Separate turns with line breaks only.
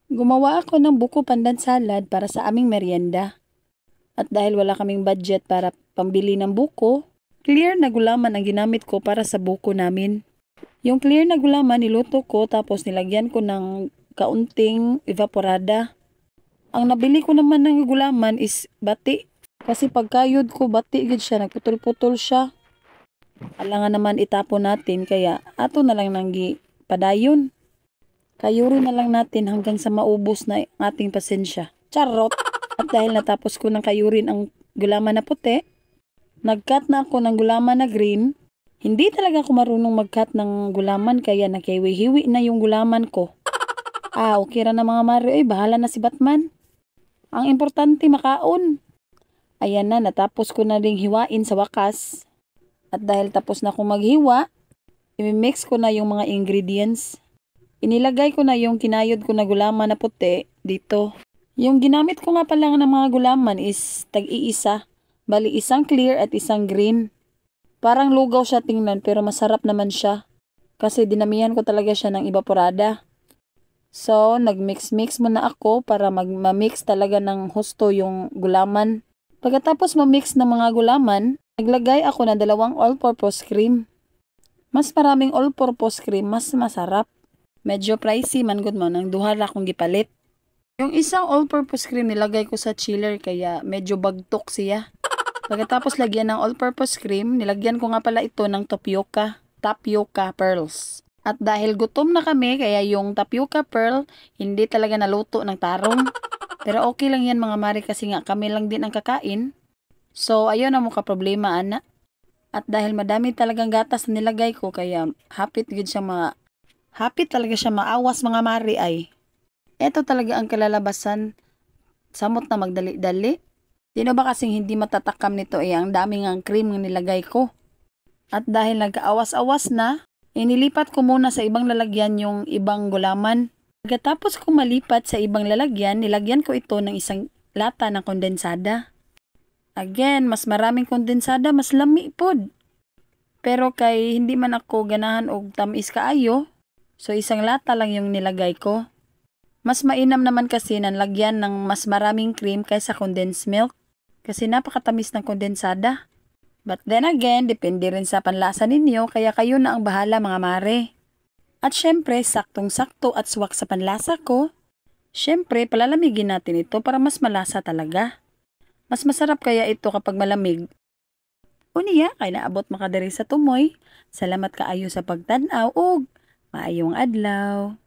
Gumawa ako ng buko pandan salad para sa aming merienda. At dahil wala kaming budget para pambili ng buko, clear na gulaman ang ginamit ko para sa buko namin. Yung clear na gulaman niluto ko tapos nilagyan ko ng kaunting evaporada. Ang nabili ko naman ng gulaman is bati. Kasi pagkayod ko bati gid siya, nagputol-putol siya. Alangan naman itapon natin kaya ato na lang nanggi padayon. Kayuri na lang natin hanggang sa maubos na ang ating pasensya. Charot! At dahil natapos ko ng kayurin ang gulaman na puti, nag-cut na ako ng gulaman na green. Hindi talaga ako marunong mag-cut ng gulaman kaya nakiwi-hiwi na yung gulaman ko. Okay ra na mga Mario, bahala na si Batman. Ang importante makaon. Ayan na, natapos ko na ring hiwain sa wakas. At dahil tapos na akong maghiwa, i-mix ko na yung mga ingredients. Inilagay ko na yung kinayod ko na gulaman na puti dito. Yung ginamit ko nga pala ng mga gulaman is tag-iisa. Bali isang clear at isang green. Parang lugaw siya tingnan pero masarap naman siya. Kasi dinamihan ko talaga siya ng evaporada. So, nag-mix-mix muna ako para ma-mix talaga ng husto yung gulaman. Pagkatapos ma-mix ng mga gulaman, naglagay ako ng 2 all-purpose cream. Mas maraming all-purpose cream, mas masarap. Medyo pricey man gud mo nang duha ra akong gipalit. Yung isang all-purpose cream nilagay ko sa chiller kaya medyo bagtok siya. Pagkatapos lagyan ng all-purpose cream, nilagyan ko nga pala ito ng tapioca pearls. At dahil gutom na kami kaya yung tapioca pearl hindi talaga naluto ng tarong. Pero okay lang yan mga mari kasi nga kami lang din ang kakain. So ayun na mo ka problema ana. At dahil madami talagang gatas na nilagay ko kaya hapit talaga siya maawas mga mari ay. Ito talaga ang kalalabasan. Samot na magdali-dali. Sino ba kasing hindi matatakam nito ang daming ang cream ng nilagay ko. At dahil nagkaawas-awas na, inilipat ko muna sa ibang lalagyan yung ibang gulaman. Pagkatapos ko malipat sa ibang lalagyan, nilagyan ko ito ng isang lata ng kondensada. Again, mas maraming kondensada, mas lami pod. Pero kay hindi man ako ganahan og tamis kaayo, so isang lata lang yung nilagay ko. Mas mainam naman kasi nang lagyan ng mas maraming cream kaysa condensed milk kasi napakatamis ng kondensada. But then again, depende rin sa panlasa ninyo kaya kayo na ang bahala mga mare. At syempre, saktong-sakto at swak sa panlasa ko. Syempre, palalamigin natin ito para mas malasa talaga. Mas masarap kaya ito kapag malamig. Uniya, kay naabot makadiri sa tumoy. Salamat kaayo sa pagtanaw ug maayong adlaw.